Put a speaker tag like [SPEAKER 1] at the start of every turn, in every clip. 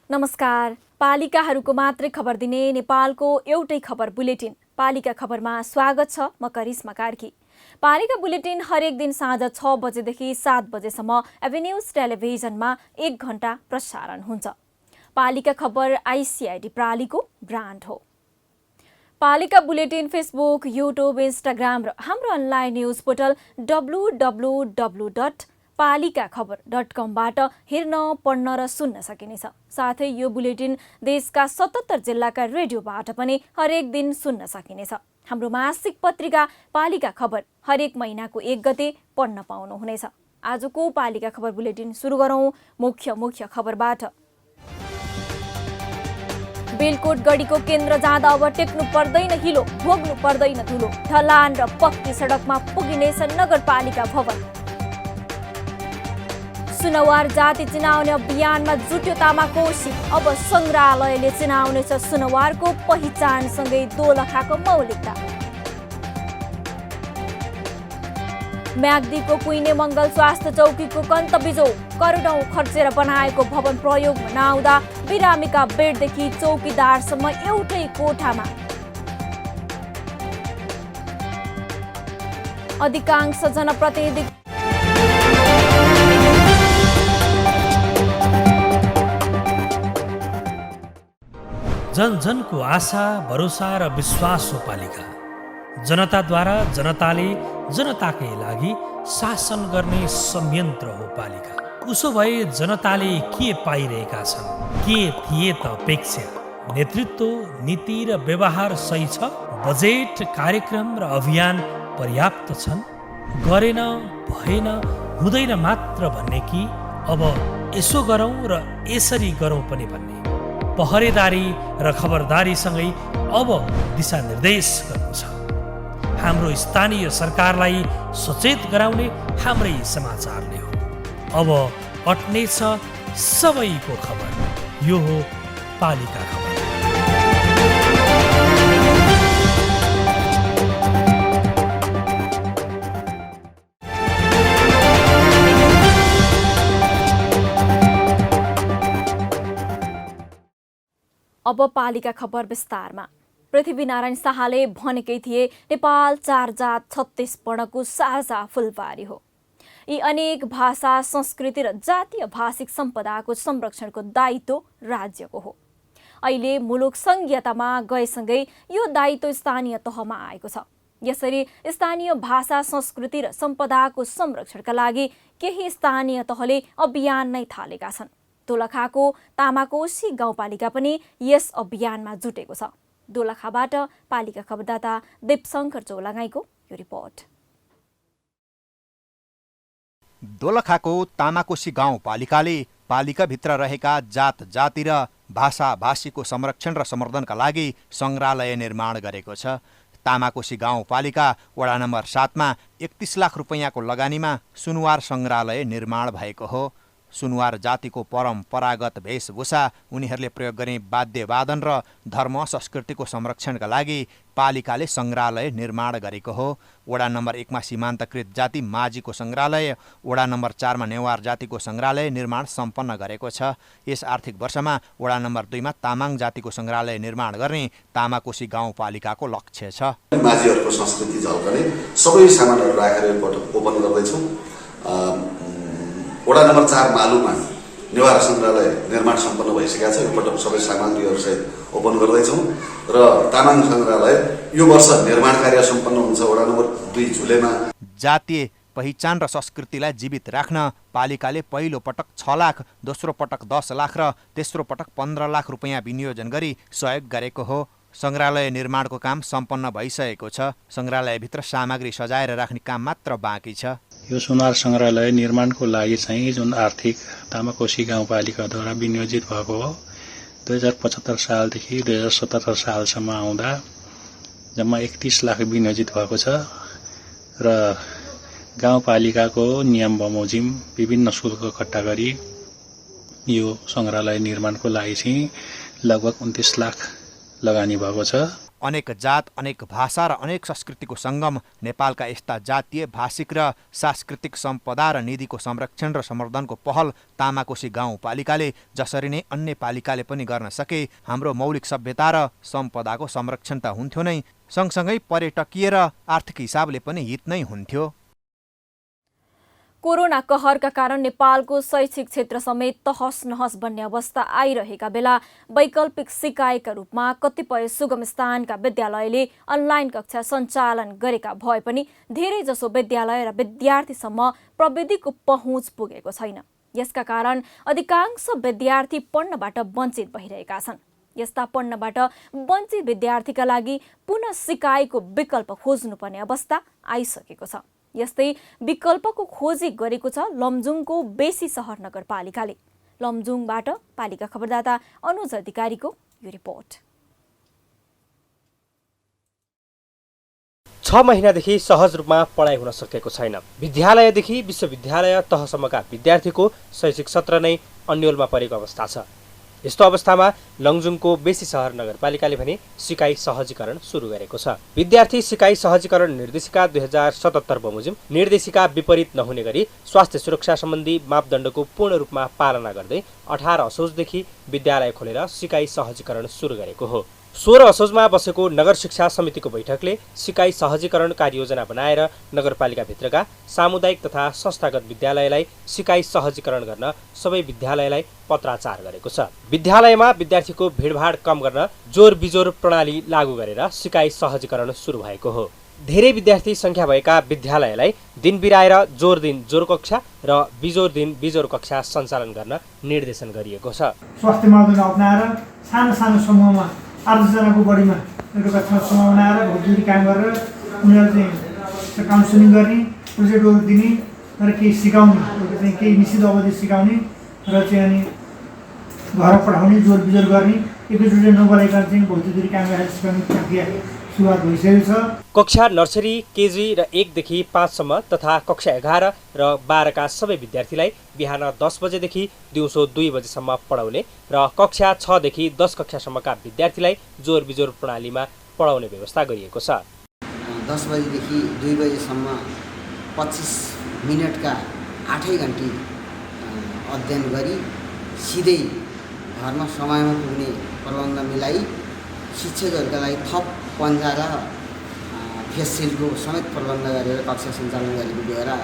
[SPEAKER 1] नमस्कार। पालिकाहरूको मात्रै खबर दिने नेपालको एउटै खबर बुलेटिन पालिका खबरमा स्वागत छ। म करिश्मा कार्की। पालिका बुलेटिन हरेक दिन साँझ 6 बजेदेखि 7 बजेसम्म एभेन्यूज टेलिभिजनमा 1 घण्टा प्रसारण हुन्छ। पालिका खबर आइसिआइडी प्रालीको ब्रान्ड हो। पालिका बुलेटिन फेसबुक, युट्युब, इन्स्टाग्राम र हाम्रो अनलाइन न्युज पोर्टल www.palikakhbar.com बाट हेर्न, पढ्न र सुन्न सकिनेछ। साथै यो बुलेटिन देशका 77 जिल्लाका रेडियोबाट पनि हरेक दिन सुन्न सकिनेछ। हाम्रो मासिक पत्रिका पालिका खबर हरेक महिनाको 1 गते पढ्न पाउनुहुनेछ। आजको पालिका खबर बुलेटिन सुरु गरौँ मुख्य खबरबाट। बेलकोट गढीको केन्द्र जाँदा अब टेक्नु पर्दैन हिलो, भोग्नु पर्दैन धुलो। ढलान र पक्की सडकमा पुगिनेछ नगरपालिका भवन। सुनवार जाति चिनाउने अभियानमा जुट्यो तामाकोशी। अब संग्रहालयले चिनाउनेछ सुनवारको पहिचानसँगै दोलखाको मौलिकता। म्याग्दीको कुइने मङ्गल स्वास्थ्य चौकीको कन्तबिजो। करोडौं खर्चेर बनाएको भवन प्रयोगमा नआउँदा बिरामीका बेडदेखि चौकीदारसम्म एउटै कोठामा। अधिकांश जनप्रतिनिधि
[SPEAKER 2] जनजनको आशा, भरोसा र विश्वास हो पालिका। जनताद्वारा जनताले जनताकै लागि शासन गर्ने संयन्त्र हो पालिका। उसो भए जनताले के पाइरहेका छन्? के थिए त अपेक्षा? नेतृत्व, नीति र व्यवहार सही छ? बजेट, कार्यक्रम र अभियान पर्याप्त छन्? गरेन, भएन, हुँदैन मात्र भन्ने कि अब यसो गरौँ र यसरी गरौँ पनि भन्ने? पहरेदारी र खबरदारीसँगै अब दिशानिर्देश गर्नु छ। हाम्रो स्थानीय सरकारलाई सचेत गराउने हाम्रै समाचारले हो। अब अट्नेछ सबैको खबर। यो हो पालिका खबर।
[SPEAKER 1] अब पालिका खबर विस्तारमा। पृथ्वीनारायण शाहले भनेकै थिए नेपाल 4 जात 36 वर्णको साझा फुलबारी हो। यी अनेक भाषा, संस्कृति र जातीय भाषिक सम्पदाको संरक्षणको दायित्व राज्यको हो। अहिले मुलुक संघीयतामा गएसँगै यो दायित्व स्थानीय तहमा आएको छ। यसरी स्थानीय भाषा, संस्कृति र सम्पदाको संरक्षणका लागि केही स्थानीय तहले अभियान नै थालेका छन्। दोलखाको तामाकोशी गाउँपालिका पनि यस अभियानमा जुटेको छ। दोलखाबाट पालिका खबरदाता दीपशंकर चौलागाईको यो रिपोर्ट।
[SPEAKER 3] दोलखाको तामाकोशी गाउँपालिकाले पालिकाभित्र रहेका जात जाति र भाषा भाषीको संरक्षण र सम्वर्धनका लागि संग्रहालय निर्माण गरेको छ। तामाकोशी गाउँपालिका वडा नम्बर 7 मा 31 लाख रुपैयाँको लगानीमा सुनवार संग्रहालय निर्माण भएको हो। सुनवार जातिको परम्परागत वेशभूषा, उनीहरूले प्रयोग गर्ने वाद्यवादन र धर्म संस्कृतिको संरक्षणका लागि पालिकाले संग्रहालय निर्माण गरेको हो। वडा नम्बर 1 मा सीमान्तकृत जाति माझीको संग्रहालय, वडा नम्बर 4 मा नेवार जातिको संग्रहालय निर्माण सम्पन्न गरेको छ। यस आर्थिक वर्षमा वडा नम्बर 2 मा तामाङ जातिको संग्रहालय निर्माण गर्ने तामाकोशी गाउँपालिकाको लक्ष्य छ।
[SPEAKER 4] माझीहरूको संस्कृति झल्कने सबै सामानहरू राखेर ओपन गर्दैछौँ। वडा नम्बर 4 मालुमा नेवार संग्रहालय निर्माण सम्पन्न भइसकेको छ। यो पटक सबै सामग्रीहरूसहित ओपन गर्दैछौँ र तामाङ संग्रहालय यो वर्ष निर्माण कार्य सम्पन्न हुन्छ। वडा नम्बर 2 झुलेमा
[SPEAKER 3] जातीय पहिचान र संस्कृतिलाई जीवित राख्न पालिकाले पहिलो पटक 6 लाख, दोस्रो पटक 10 लाख र तेस्रो पटक 15 लाख रुपैयाँ विनियोजन गरी सहयोग गरेको हो। संग्रहालय निर्माणको काम सम्पन्न भइसकेको छ। संग्रहालयभित्र सामग्री सजाएर राख्ने काम मात्र बाँकी छ।
[SPEAKER 5] यो सुनवार संग्रहालय निर्माणको लागि चाहिँ जुन आर्थिक तामाकोशी गाउँपालिकाद्वारा विनियोजित भएको हो 2075 सालदेखि 2077 सालसम्म आउँदा जम्मा 31 लाख विनियोजित भएको छ र गाउँपालिकाको नियम बमोजिम विभिन्न शुल्क कट्टा गरी यो संग्रहालय निर्माणको लागि चाहिँ लगभग 29 लाख लगानी भएको छ।
[SPEAKER 3] अनेक जात, अनेक भाषा र अनेक संस्कृतिको सङ्गम नेपालका यस्ता जातीय, भाषिक र सांस्कृतिक सम्पदा र निधिको संरक्षण र सम्वर्धनको पहल तामाकोशी गाउँपालिकाले जसरी नै अन्य पालिकाले पनि गर्न सके हाम्रो मौलिक सभ्यता र सम्पदाको संरक्षण त हुन्थ्यो नै, सँगसँगै पर्यटकीय र आर्थिक हिसाबले पनि हित नै हुन्थ्यो।
[SPEAKER 1] कोरोना कहरका कारण नेपालको शैक्षिक क्षेत्र समेत तहस नहस बन्ने अवस्था आइरहेका बेला वैकल्पिक सिकाइका रूपमा कतिपय सुगम स्थानका विद्यालयले अनलाइन कक्षा सञ्चालन गरेका भए पनि धेरैजसो विद्यालय र विद्यार्थीसम्म प्रविधिको पहुँच पुगेको छैन। यसका कारण अधिकांश विद्यार्थी पढ्नबाट वञ्चित भइरहेका छन्। यस्ता पढ्नबाट वञ्चित विद्यार्थीका लागि पुनः सिकाइको विकल्प खोज्नुपर्ने अवस्था आइसकेको छ। यस्तै विकल्पको खोजी गरेको छ लमजुङको बेसी सहर नगरपालिकाले। लमजुङबाट पालिका खबरदाता अनुज अधिकारीको यो रिपोर्ट।
[SPEAKER 6] 6 महिनादेखि सहज रूपमा पढाइ हुन सकेको छैन। विद्यालयदेखि विश्वविद्यालय तहसम्मका विद्यार्थीको शैक्षिक सत्र नै अन्योलमा परेको अवस्था छ। यस्तो अवस्थामा लमजुङको बेसी सहर नगरपालिकाले भने सिकाइ सहजीकरण सुरु गरेको छ। विद्यार्थी सिकाइ सहजीकरण निर्देशिका 2077 बमोजिम निर्देशिका विपरीत नहुने गरी स्वास्थ्य सुरक्षा सम्बन्धी मापदण्डको पूर्ण रूपमा पालना गर्दै 18 असोजदेखि विद्यालय खोलेर सिकाइ सहजीकरण सुरु गरेको हो। 16 असोजमा बसेको नगर शिक्षा समितिको बैठकले सिकाइ सहजीकरण कार्ययोजना बनाएर नगरपालिकाभित्रका सामुदायिक तथा संस्थागत विद्यालयलाई सिकाइ सहजीकरण गर्न सबै विद्यालयलाई पत्राचार गरेको छ। विद्यालयमा विद्यार्थीको भिडभाड कम गर्न जोर बिजोर प्रणाली लागू गरेर सिकाइ सहजीकरण सुरु भएको हो। धेरै विद्यार्थी संख्या भएका विद्यालयलाई दिन बिराएर जोर दिन जोर कक्षा र बिजोर दिन बिजोर कक्षा सञ्चालन गर्न निर्देशन गरिएको छ।
[SPEAKER 7] स्वास्थ्य मापदण्ड अपनाएर सानो सानो समूहमा 8 जनाको बढीमा एउटा कक्षामा समूह बनाएर भोजपुरी काम गरेर उनीहरू चाहिँ काउन्सिलिङ गर्ने, प्रोजेक्टहरू दिने र केही सिकाउने, चाहिँ केही निश्चित अवधि सिकाउने र चाहिँ अनि घर पढाउने, जोर बिजोर गर्ने, एकैचोटि नबोलाइकन चाहिँ भोजपुरी काम गरेर सिकाउने प्रक्रिया सुरुवात भइसकेको छ।
[SPEAKER 6] कक्षा नर्सरी, केजी र 1 देखि 5 सम्म तथा कक्षा 11 र 12 का सबै विद्यार्थीलाई बिहान 10 बजेदेखि दिउँसो 2 बजेसम्म पढाउने र कक्षा 6 देखि 10 कक्षासम्मका विद्यार्थीलाई जोर बिजोर प्रणालीमा पढाउने व्यवस्था गरिएको छ।
[SPEAKER 8] 10 बजेदेखि 2 बजेसम्म 25 मिनटका 8 घण्टे अध्ययन गरी सिधै घरमा समयमा पुग्ने प्रबन्ध मिलाई शिक्षकहरूका लागि थप पन्जा र फेस सिल्डको समेत प्रबन्ध गरेर कक्षा सञ्चालन गरेको बेहोरा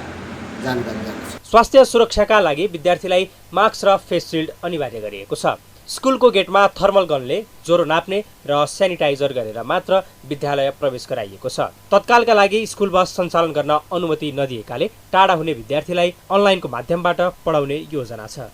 [SPEAKER 8] जानकारी गराएको छ।
[SPEAKER 6] स्वास्थ्य सुरक्षाका लागि विद्यार्थीलाई मास्क र फेस सिल्ड अनिवार्य गरिएको छ। स्कुलको गेटमा थर्मल गनले ज्वरो नाप्ने र सेनिटाइजर गरेर मात्र विद्यालय प्रवेश गराइएको छ। तत्कालका लागि स्कुल बस सञ्चालन गर्न अनुमति नदिएकाले टाढा हुने विद्यार्थीलाई अनलाइनको माध्यमबाट पढाउने योजना छ।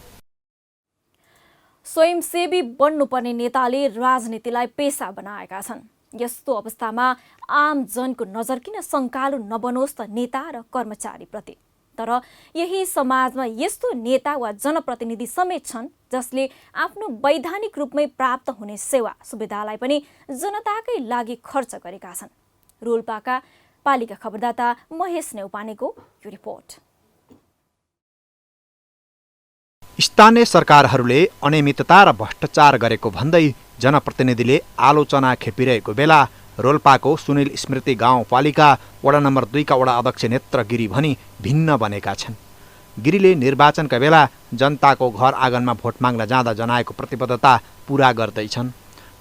[SPEAKER 1] स्वयंसेवी बन्नुपर्ने नेताले राजनीतिलाई पेसा बनाएका छन्। यस्तो अवस्थामा आम जनको नजर किन सङ्कालु नबनोस् त नेता र कर्मचारीप्रति। तर यही समाजमा यस्तो नेता वा जनप्रतिनिधि समेत छन् जसले आफ्नो वैधानिक रूपमै प्राप्त हुने सेवा सुविधालाई पनि जनताकै लागि खर्च गरेका छन्। रोल्पाका पालिका खबरदाता महेश नेउपानेको यो रिपोर्ट।
[SPEAKER 3] स्थानीय सरकारहरूले अनियमितता र भ्रष्टाचार गरेको भन्दै जनप्रतिनिधिले आलोचना खेपिरहेको बेला रोल्पाको सुनिल स्मृति गाउँपालिका वडा नम्बर 2 का वडा अध्यक्ष नेत्र गिरी भनी भिन्न बनेका छन्। गिरीले निर्वाचनका बेला जनताको घर आँगनमा भोट माग्न जाँदा जनाएको प्रतिबद्धता पूरा गर्दैछन्।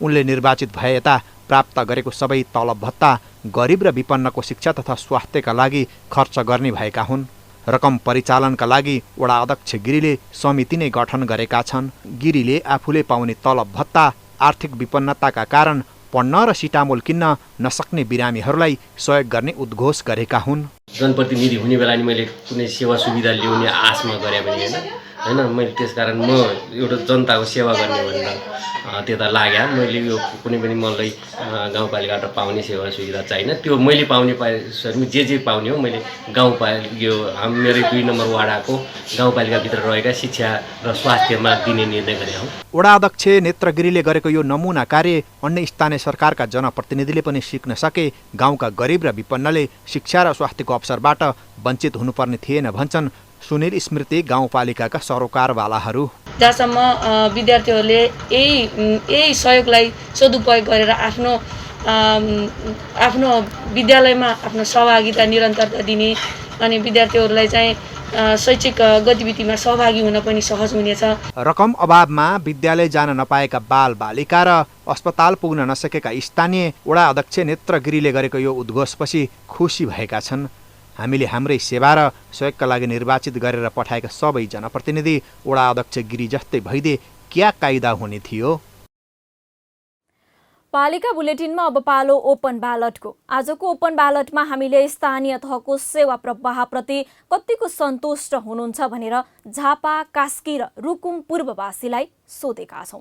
[SPEAKER 3] उनले निर्वाचित भए यता प्राप्त गरेको सबै तलब भत्ता गरिब र विपन्नको शिक्षा तथा स्वास्थ्यका लागि खर्च गर्ने भएका हुन्। रकम परिचालनका लागि वडा अध्यक्ष गिरीले समिति नै गठन गरेका छन्। गिरीले आफूले पाउने तलब भत्ता आर्थिक विपन्नताका कारण पढ्न र सिटामोल किन्न नसक्ने बिरामीहरूलाई सहयोग गर्ने उद्घोष गरेका हुन्।
[SPEAKER 9] जनप्रतिनिधि हुने बेला नि मैले कुनै सेवा सुविधा ल्याउने आशमा गरे पनि हैन, होइन। मैले त्यसकारण म एउटा जनताको सेवा गर्ने भनेर त्यता लाग्यो। मैले यो कुनै पनि मलाई गाउँपालिकाबाट पाउने सेवा सुविधा चाहिएन, त्यो मैले पाउने जे पाउने हो मैले यो मेरो 2 नम्बर वाडाको गाउँपालिकाभित्र रहेका शिक्षा र स्वास्थ्यमा दिने निर्णय गरेँ हौ।
[SPEAKER 3] वडा अध्यक्ष नेत्र गिरीले गरेको यो नमुना कार्य अन्य स्थानीय सरकारका जनप्रतिनिधिले पनि सिक्न सके गाउँका गरिब र विपन्नले शिक्षा र स्वास्थ्यको अवसरबाट वञ्चित हुनुपर्ने थिएन भन्छन् सुनिल स्मृति गाउँपालिकाका सरोकारवालाहरू।
[SPEAKER 10] जहाँसम्म विद्यार्थीहरूले यही सहयोगलाई सदुपयोग गरेर आफ्नो विद्यालयमा आफ्नो सहभागिता निरन्तरता दिने अनि विद्यार्थीहरूलाई चाहिँ शैक्षिक गतिविधिमा सहभागी हुन पनि सहज हुनेछ।
[SPEAKER 3] रकम अभावमा विद्यालय जान नपाएका बालबालिका र अस्पताल पुग्न नसकेका स्थानीय वडा अध्यक्ष नेत्र गिरीले गरेको यो उद्घोषपछि खुसी भएका छन्। हामीले हाम्रै सेवा र सहयोगका लागि निर्वाचित गरेर पठाएका सबै जनप्रतिनिधि वडा अध्यक्ष गिरी जस्तै भइदिए क्या कायदा हुने थियो।
[SPEAKER 1] पालिका बुलेटिनमा अब पालो ओपन ब्यालटको। आजको ओपन ब्यालटमा हामीले स्थानीय तहको सेवा प्रवाहप्रति कतिको सन्तुष्ट हुनुहुन्छ भनेर झापा, कास्की र रुकुम पूर्ववासीलाई सोधेका छौं।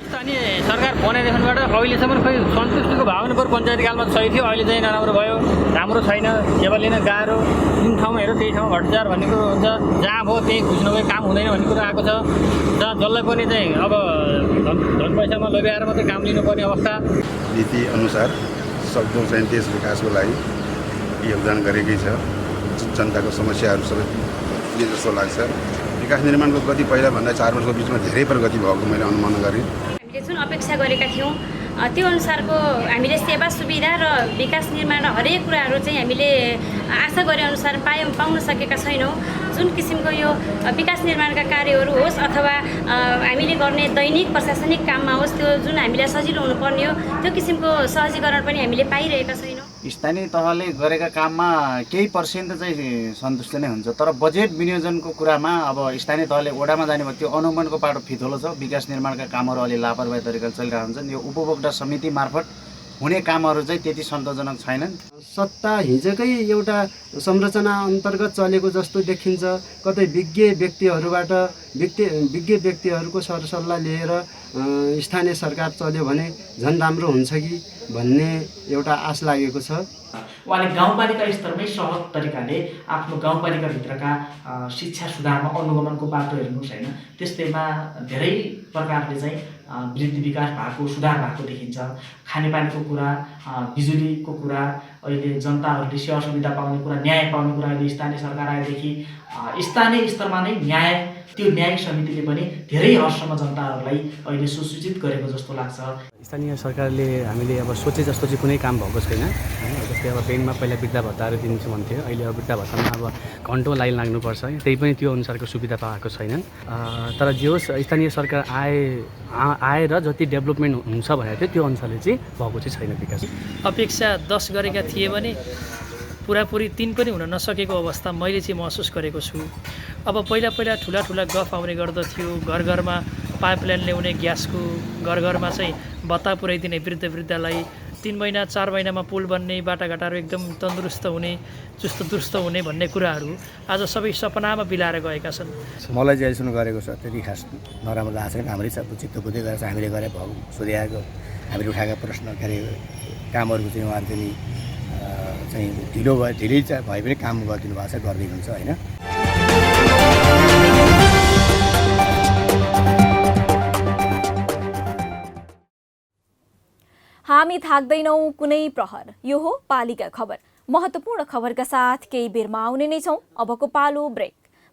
[SPEAKER 11] स्थानीय सरकार बनाइदेखिबाट अहिलेसम्म खोइ सन्तुष्टिको भावना पर पञ्चायतकालमा सही थियो, अहिले चाहिँ नराम्रो भयो, राम्रो छैन, सेवा लिन गाह्रो, जुन ठाउँमा हेर त्यही ठाउँमा भ्रष्टाचार भन्ने कुरो हुन्छ, जहाँ भयो त्यही घुस्न गयो काम हुँदैन भन्ने कुरो आएको छ, जहाँ जसलाई पनि चाहिँ अब धन पैसामा लोभ्याएर मात्रै काम लिनुपर्ने अवस्था।
[SPEAKER 12] नीति अनुसार सक्दो चाहिँ देश विकासको लागि योगदान गरेकै छ। जनताको समस्याहरू सबै जस्तो लाग्छ। विकास निर्माणको गति पहिलाभन्दा 4 वर्षको बिचमा धेरै प्रगति भएको मैले अनुमान गरेँ।
[SPEAKER 13] हामीले जुन अपेक्षा गरेका थियौँ त्यो अनुसारको हामीले सेवा सुविधा र विकास निर्माण र हरेक कुराहरू चाहिँ हामीले आशा गरे अनुसार पाउन सकेका छैनौँ। जुन किसिमको यो विकास निर्माणका कार्यहरू होस् अथवा हामीले गर्ने दैनिक प्रशासनिक काममा होस्, त्यो जुन हामीलाई सजिलो हुनुपर्ने हो त्यो किसिमको सहजीकरण पनि हामीले पाइरहेका छैनौँ।
[SPEAKER 14] स्थानीय तहले गरेका काममा केही पर्सेन्ट चाहिँ सन्तुष्ट नै हुन्छ, तर बजेट विनियोजनको कुरामा अब स्थानीय तहले वडामा जाने भयो त्यो अनुगमनको पाटो फितलो छ। विकास निर्माणका कामहरू अलि लापरवाही तरिकाले चलिरहेका हुन्छन्। यो उपभोक्ता समिति मार्फत हुने कामहरू चाहिँ त्यति सन्तोषजनक छैनन्।
[SPEAKER 15] सत्ता हिजोकै एउटा संरचना अन्तर्गत चलेको जस्तो देखिन्छ। कतै विज्ञ व्यक्तिहरूको सरसल्लाह लिएर स्थानीय सरकार चल्यो भने झन् राम्रो हुन्छ कि भन्ने एउटा आश लागेको छ।
[SPEAKER 16] उहाँले गाउँपालिका स्तरमै सहज तरिकाले आफ्नो गाउँपालिकाभित्रका शिक्षा सुधारमा अनुगमनको बाटो हेर्नुहोस् होइन, त्यस्तैमा धेरै प्रकारले चाहिँ वृद्धि विकास भएको सुधार भएको देखिन्छ। खानेपानीको कुरा, बिजुलीको कुरा, अहिले जनताहरूले सेवा सुविधा पाउने कुरा, न्याय पाउने कुरा अहिले स्थानीय सरकार आएदेखि स्थानीय स्तरमा नै त्यो न्यायिक समितिले पनि धेरै हदसम्म जनताहरूलाई अहिले सुसूचित गरेको जस्तो लाग्छ।
[SPEAKER 17] स्थानीय सरकारले हामीले अब सोचे जस्तो चाहिँ कुनै काम भएको छैन होइन। जस्तै अब ब्याङ्कमा पहिला वृद्धा भत्ताहरू दिन्छु भन्थ्यो, अहिले अब वृद्धा भत्तामा अब घन्टो लाइन लाग्नुपर्छ, त्यही पनि त्यो अनुसारको सुविधा पाएको छैनन्। तर जे होस् स्थानीय सरकार आएर जति डेभलपमेन्ट हुन्छ भनेको थियो त्यो अनुसारले चाहिँ भएको चाहिँ छैन विकास।
[SPEAKER 18] अपेक्षा 10 गरेका थिए भने पुरापुरी 3 पनि हुन नसकेको अवस्था मैले चाहिँ महसुस गरेको छु। अब पहिला ठुला गफ आउने गर्दथ्यो, घर घरमा पाइपलाइन ल्याउने ग्यासको, घर घरमा चाहिँ भत्ता पुर्याइदिने वृद्धलाई, 3 महिना 4 महिनामा पुल बन्ने, बाटाघाटाहरू एकदम तन्दुरुस्त हुने, चुस्त दुरुस्त हुने भन्ने कुराहरू आज सबै सपनामा बिलाएर गएका छन्।
[SPEAKER 19] मलाई चाहिँ सुन्नु गरेको छ त्यति खास नराम्रो लागेको छैन। हाम्रै चित्त बुझ्दै गरेर हामीले गरे भएको सोधिआएको हामीले उठाएका प्रश्न के अरे कामहरूको चाहिँ उहाँहरू चाहिँ ढिलै भए पनि काम गरिदिनु भएको छ, गरिदिनु हुन्छ होइन।
[SPEAKER 1] हामी थाक्दैनौँ कुनै प्रहर। यो हो पालिका खबर। महत्त्वपूर्ण खबरका साथ केही बेरमा आउने नै छौँ। अबको पालो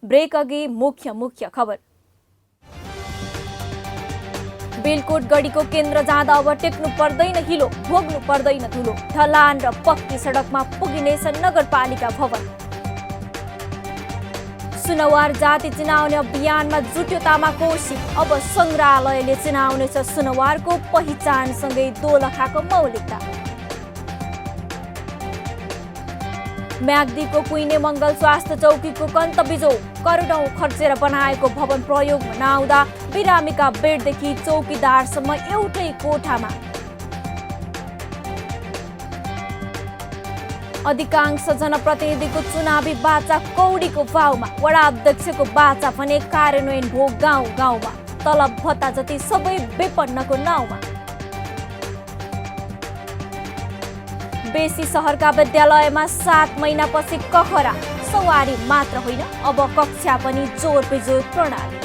[SPEAKER 1] ब्रेक अघि मुख्य खबर। बेलकोट गढीको केन्द्र जाँदा अब टेक्नु पर्दैन हिलो, भोग्नु पर्दैन धुलो। ढलान र पक्की सडकमा पुगिनेछ नगरपालिका भवन। सुनवार जाति चिनाउने अभियानमा जुट्यो तामाकोशी। अब संग्रहालयले चिनाउनेछ सुनवारको पहिचानसँगै दोलखाको मौलिकता। म्याग्दीको कुइने मङ्गल स्वास्थ्य चौकीको कन्तबिजो। करोडौं खर्चेर बनाएको भवन प्रयोगमा नआउँदा बिरामीका बेडदेखि चौकीदारसम्म एउटै कोठामा। अधिकांश जनप्रतिनिधिको चुनावी बाचा कौडीको भाउमा, वडा अध्यक्षको बाचा भने कार्यान्वयन भो गाउँ गाउँमा, तलब भत्ता जति सबै विपन्नको नाउँमा। बेसी सहरका विद्यालयमा 7 महिनापछि कखरा, सवारी मात्र होइन अब कक्षा पनि जोर बेजोर प्रणाली।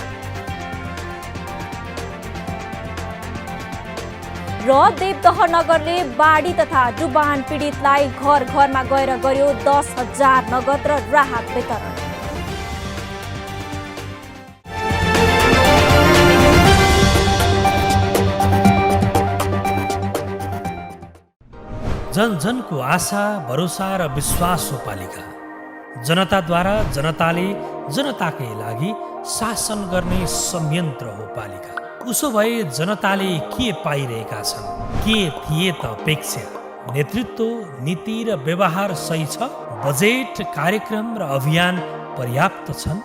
[SPEAKER 1] र देवदह नगरले बाढी तथा डुबान पीडितलाई घर घरमा गएर गर्यो 10,000 नगद र राहत वितरण।
[SPEAKER 2] जन जनको आशा, भरोसा र विश्वास हो पालिका। जनताद्वारा जनताले जनताकै लागि शासन गर्ने संयन्त्र हो पालिका। उसो भए जनताले के पाइरहेका छन्, के थिए त अपेक्षा? नेतृत्व, नीति र व्यवहार सही छ? बजेट, कार्यक्रम र अभियान पर्याप्त छन्?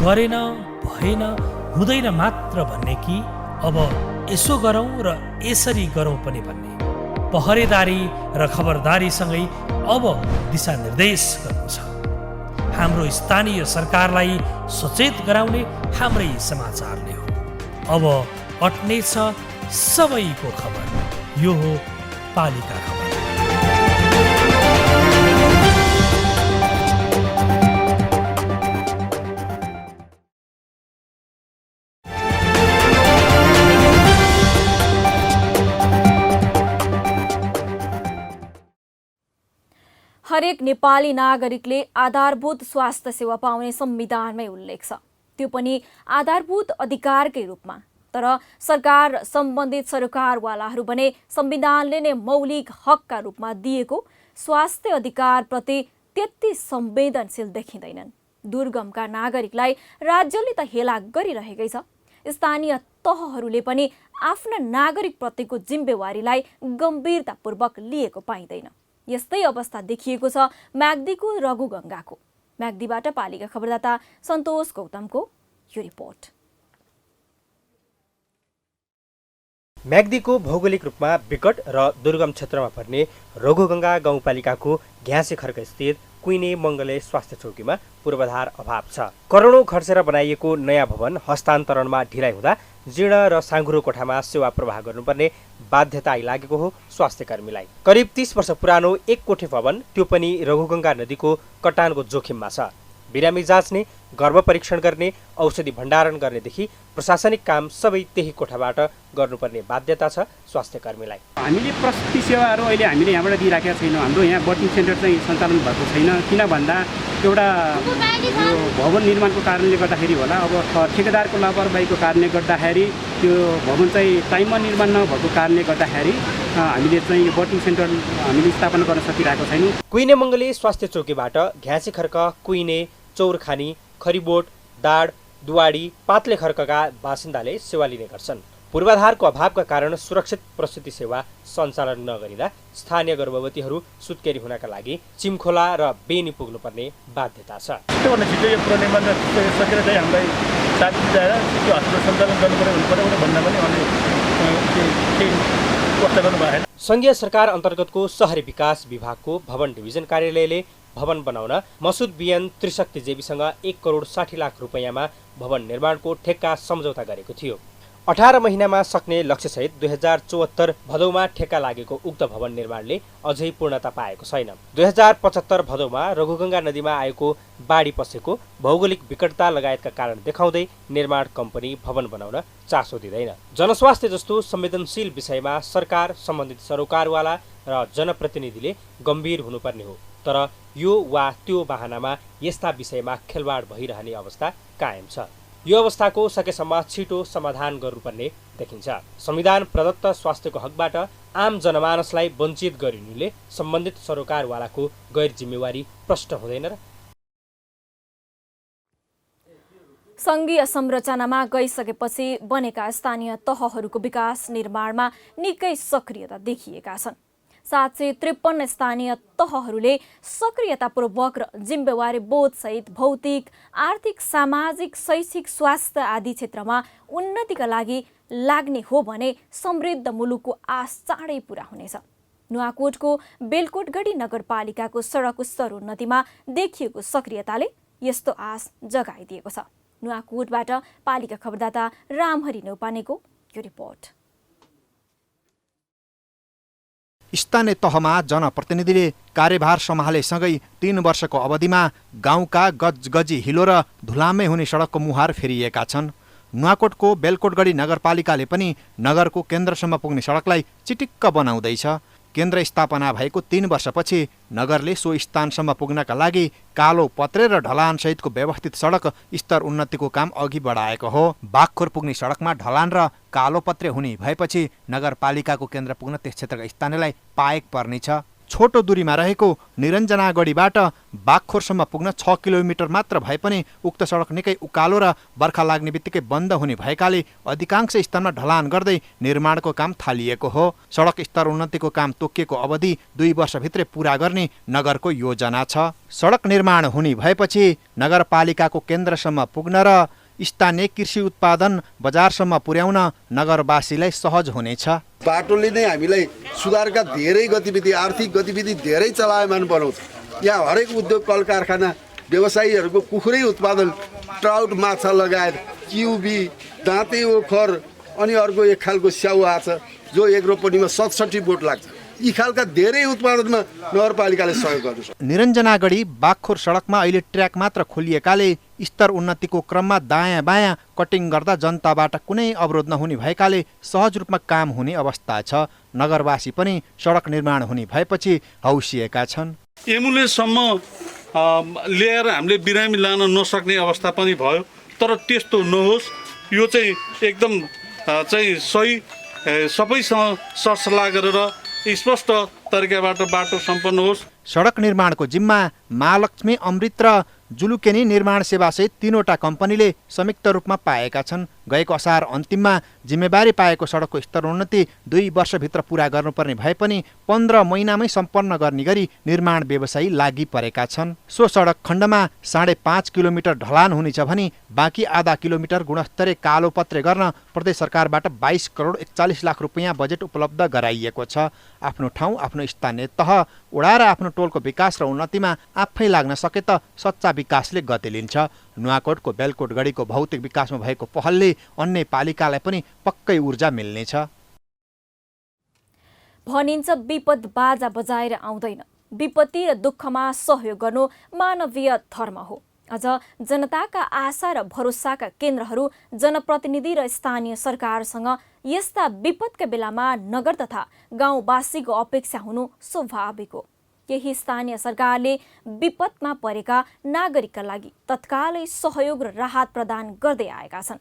[SPEAKER 2] गरेन, भएन, हुँदैन मात्र भन्ने कि अब यसो गरौँ र यसरी गरौँ पनि भन्ने? पहरेदारी र खबरदारीसँगै अब दिशानिर्देश गर्नु छ। हाम्रो स्थानीय सरकारलाई सचेत गराउने हाम्रै समाचारले हो। अब अट्नेछ सबैको खबर, यो हो पालिका खबर।
[SPEAKER 1] हरेक नेपाली नागरिकले आधारभूत स्वास्थ्य सेवा पाउने संविधानमै उल्लेख छ, त्यो पनि आधारभूत अधिकारकै रूपमा। तर सरकार सम्बन्धित सरकारवालाहरू भने संविधानले नै मौलिक हकका रूपमा दिएको स्वास्थ्य अधिकारप्रति त्यति संवेदनशील देखिँदैनन्। दुर्गमका नागरिकलाई राज्यले त हेला गरिरहेकै छ, स्थानीय तहहरूले पनि आफ्ना नागरिकप्रतिको जिम्मेवारीलाई गम्भीरतापूर्वक लिएको पाइँदैन। यस्तै अवस्था देखिएको छ म्याग्दीको रघुगङ्गाको। म्याग्दीबाट पालिका खबरदाता सन्तोष गौतमको यो रिपोर्ट।
[SPEAKER 6] म्याग्दीको भौगोलिक रूपमा विकट र दुर्गम क्षेत्रमा पर्ने रघुगङ्गा गाउँपालिकाको घ्याँसे खर्क स्थित कुइने मङ्गले स्वास्थ्य चौकीमा पूर्वाधार अभाव छ। करोडौँ खर्चेर बनाइएको नयाँ भवन हस्तान्तरणमा ढिलाइ हुँदा जीर्ण र साँघुरो कोठामा सेवा प्रवाह गर्नुपर्ने बाध्यता आइलागेको हो स्वास्थ्यकर्मीलाई। करिब 30 वर्ष पुरानो एक कोठे भवन, त्यो पनि रघुगङ्गा नदीको कटानको जोखिममा छ। बिरामी जाँच्ने, गर्भ परीक्षण गर्ने, औषधि भण्डारण गर्नेदेखि प्रशासनिक काम सबै त्यही कोठाबाट गर्नुपर्ने बाध्यता छ स्वास्थ्यकर्मीलाई।
[SPEAKER 20] हामीले प्रसुति सेवाहरू अहिले हामीले यहाँबाट दिइराखेका छैनौँ। हाम्रो यहाँ बर्थिङ सेन्टर चाहिँ सञ्चालन भएको छैन। किन भन्दा एउटा भवन निर्माणको कारणले गर्दाखेरि होला, अब ठेकेदारको लापरवाहीको कारणले गर्दाखेरि त्यो भवन चाहिँ टाइममा निर्माण नभएको कारणले गर्दाखेरि हामीले चाहिँ बर्थिङ सेन्टर हामीले स्थापना गर्न सकिरहेको छैनौँ।
[SPEAKER 6] कुइने मङ्गले स्वास्थ्य चौकीबाट घ्याँसे खर्क, कुइने, चौरखानी, खरिबोट, दाड, दुवाडी, पातले खर्कका बासिन्दाले सेवा लिने गर्छन्। पूर्वाधारको अभावका कारण सुरक्षित प्रसुति सेवा सञ्चालन नगरिँदा स्थानीय गर्भवतीहरू सुत्केरी हुनका लागि चिमखोला र बेनी पुग्नुपर्ने बाध्यता छ।
[SPEAKER 21] त्योभन्दा छिटो यो पुनर्निर्माण सकेर चाहिँ हामीलाई साथ दिएर त्यो हस्पिटल सञ्चालन गर्नुपर्ने हुनुपर्ने भन्दा पनि व्यवस्था गर्नु भएन।
[SPEAKER 6] सङ्घीय सरकार अन्तर्गतको शहरी विकास विभागको भवन डिभिजन कार्यालयले भवन बनाउन मसुद बिएन त्रिशक्ति जेबीसँग 1 करोड 60 लाख रुपैयाँमा भवन निर्माणको ठेक्का सम्झौता गरेको थियो। 18 महिनामा सक्ने लक्ष्यसहित 2074 भदौमा ठेक्का लागेको उक्त भवन निर्माणले अझै पूर्णता पाएको छैन। 2075 भदौमा रघुगङ्गा नदीमा आएको बाढी पसेको भौगोलिक विकटता लगायतका कारण देखाउँदै निर्माण कम्पनी भवन बनाउन चासो दिँदैन। जनस्वास्थ्य जस्तो संवेदनशील विषयमा सरकार, सम्बन्धित सरोकारवाला र जनप्रतिनिधिले गम्भीर हुनुपर्ने हो। तर यो वा त्यो बहानामा यस्ता विषयमा खेलवाड भइरहने अवस्था कायम छ। यो अवस्थाको सकेसम्म छिटो समाधान गर्नुपर्ने देखिन्छ। संविधान प्रदत्त स्वास्थ्यको हकबाट आम जनमानसलाई वञ्चित गरिनुले सम्बन्धित सरोकारवालाको गैर जिम्मेवारी प्रष्ट हुँदैन र?
[SPEAKER 1] सङ्घीय संरचनामा गइसकेपछि बनेका स्थानीय तहहरूको विकास निर्माणमा निकै सक्रियता देखिएका छन्। 753 स्थानीय तहहरूले सक्रियतापूर्वक र जिम्मेवारी बोधसहित भौतिक, आर्थिक, सामाजिक, शैक्षिक, स्वास्थ्य आदि क्षेत्रमा उन्नतिका लागि लाग्ने हो भने समृद्ध मुलुकको आश चाँडै पूरा हुनेछ। नुवाकोटको बेलकोटगढी नगरपालिकाको सडक स्तरोन्नतिमा देखिएको सक्रियताले यस्तो आश जगाइदिएको छ। नुवाकोटबाट पालिका खबरदाता रामहरि नौपानेको यो रिपोर्ट।
[SPEAKER 3] स्थानीय तहमा जनप्रतिनिधिले कार्यभार सम्हालेसँगै 3 वर्षको अवधिमा गाउँका गजगजी हिलो र धुलामै हुने सडकको मुहार फेरिएका छन्। नुवाकोटको बेलकोटगढी नगरपालिकाले पनि नगरको केन्द्रसम्म पुग्ने सडकलाई चिटिक्क बनाउँदैछ। केन्द्र स्थापना भएको 3 वर्षपछि नगरले सो स्थानसम्म पुग्नका लागि कालो पत्रे र ढलानसहितको व्यवस्थित सडक स्तर उन्नतिको काम अघि बढाएको हो। बागखोर पुग्ने सडकमा ढलान र कालो पत्रे हुने भएपछि नगरपालिकाको केन्द्र पुग्न त्यस क्षेत्रका स्थानीयलाई पाएक पर्नेछ। छोटो दूरीमा रहेको निरञ्जनागढीबाट बागखोरसम्म पुग्न 6 किलोमिटर मात्र भए पनि उक्त सडक निकै उकालो र बर्खा लाग्ने बित्तिकै बन्द हुने भएकाले अधिकांश स्थानमा ढलान गर्दै निर्माणको काम थालिएको हो। सडक स्तर उन्नतिको काम तोकिएको अवधि 2 वर्षभित्रै पूरा गर्ने नगरको योजना छ। सडक निर्माण हुने भएपछि नगरपालिकाको केन्द्रसम्म पुग्न र स्थानीय कृषि उत्पादन बजारसम्म पुर्याउन नगरवासीलाई सहज हुनेछ।
[SPEAKER 4] बाटोले नै हामीलाई सुधारका धेरै गतिविधि आर्थिक गतिविधि धेरै चलायमान बनाउँछ। यहाँ हरेक उद्योग कल कारखाना व्यवसायीहरूको कुखुरै उत्पादन ट्राउट माछा लगायत क्युबी दाँते ओखर अनि अर्को एक खालको स्याउ आछ जो एक रोपनीमा 67 बोट लाग्छ। यी खालका धेरै उत्पादनमा नगरपालिकाले सहयोग गर्छ।
[SPEAKER 3] निरञ्जनागढी बागखोर सडकमा अहिले ट्र्याक मात्र खोलिएकाले स्तर उन्नतिको क्रममा दायाँ बायाँ कटिङ गर्दा जनताबाट कुनै अवरोध नहुने भएकाले सहज रूपमा काम हुने अवस्था छ। नगरवासी पनि सडक निर्माण हुने भएपछि हौसिएका छन्।
[SPEAKER 22] एम्बुलेन्ससम्म ल्याएर हामीले बिरामी लान नसक्ने अवस्था पनि भयो, तर त्यस्तो नहोस्। यो चाहिँ एकदम चाहिँ सही सबैसँग सरसल्लाह गरेर स्पष्ट तरिकाबाट बाटो सम्पन्न होस्।
[SPEAKER 3] सडक निर्माणको जिम्मा महालक्ष्मी अमृत र जुलुकेनी निर्माण सेवासहित 3वटा कम्पनीले संयुक्त रूपमा पाएका छन्। गएको असार अन्तिममा जिम्मेवारी पाएको सडकको स्तरोन्नति 2 वर्षभित्र पूरा गर्नुपर्ने भए पनि 15 महिनामै सम्पन्न गर्ने गरी निर्माण व्यवसायी लागि परेका छन्। सो सडक खण्डमा 5.5 किलोमिटर ढलान हुनेछ भने बाँकी आधा किलोमिटर गुणस्तरीय कालो पत्रे गर्न प्रदेश सरकारबाट 22 करोड 41 लाख रुपियाँ बजेट उपलब्ध गराइएको छ। आफ्नो ठाउँ, आफ्नो स्थानीय तह, वडा र आफ्नो टोलको विकास र उन्नतिमा आफै लाग्न सके त सच्चा विकासले गति लिन्छ। नुवाकोटको बेलकोटगढीको भौतिक विकासमा भएको पहलले अन्य पालिकालाई पनि पक्कै ऊर्जा मिल्नेछ।
[SPEAKER 1] भनिन्छ विपद बाजा बजाएर आउँदैन, विपत्ति र दुःखमा सहयोग गर्नु मानवीय धर्म हो। अझ जनताका आशा र भरोसाका केन्द्रहरू जनप्रतिनिधि र स्थानीय सरकारसँग यस्ता विपदका बेलामा नगर तथा गाउँवासीको अपेक्षा हुनु स्वाभाविक हो। केही स्थानीय सरकारले विपदमा परेका नागरिकका लागि तत्कालै सहयोग र राहत प्रदान गर्दै आएका छन्।